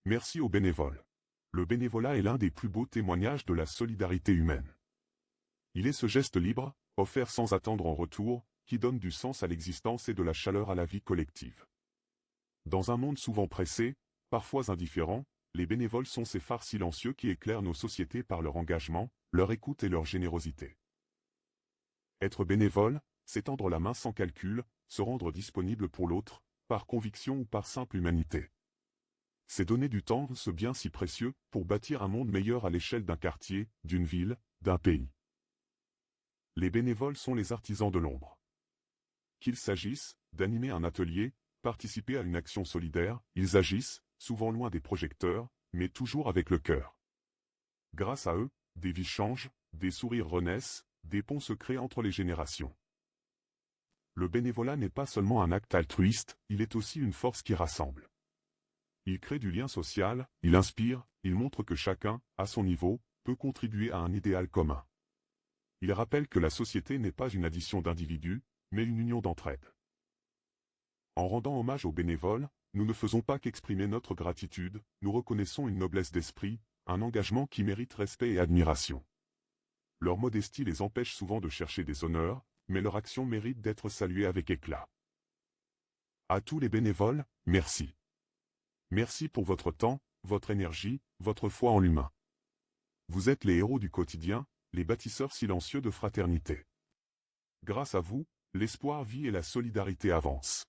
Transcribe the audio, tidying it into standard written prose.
Merci aux bénévoles. Le bénévolat est l'un des plus beaux témoignages de la solidarité humaine. Il est ce geste libre, offert sans attendre en retour, qui donne du sens à l'existence et de la chaleur à la vie collective. Dans un monde souvent pressé, parfois indifférent, les bénévoles sont ces phares silencieux qui éclairent nos sociétés par leur engagement, leur écoute et leur générosité. Être bénévole, c'est tendre la main sans calcul, se rendre disponible pour l'autre, par conviction ou par simple humanité. C'est donner du temps, ce bien si précieux, pour bâtir un monde meilleur à l'échelle d'un quartier, d'une ville, d'un pays. Les bénévoles sont les artisans de l'ombre. Qu'il s'agisse d'animer un atelier, participer à une action solidaire, ils agissent, souvent loin des projecteurs, mais toujours avec le cœur. Grâce à eux, des vies changent, des sourires renaissent, des ponts se créent entre les générations. Le bénévolat n'est pas seulement un acte altruiste, il est aussi une force qui rassemble. Il crée du lien social, il inspire, il montre que chacun, à son niveau, peut contribuer à un idéal commun. Il rappelle que la société n'est pas une addition d'individus, mais une union d'entraide. En rendant hommage aux bénévoles, nous ne faisons pas qu'exprimer notre gratitude, nous reconnaissons une noblesse d'esprit, un engagement qui mérite respect et admiration. Leur modestie les empêche souvent de chercher des honneurs, mais leur action mérite d'être saluée avec éclat. À tous les bénévoles, merci. Merci pour votre temps, votre énergie, votre foi en l'humain. Vous êtes les héros du quotidien, les bâtisseurs silencieux de fraternité. Grâce à vous, l'espoir vit et la solidarité avance.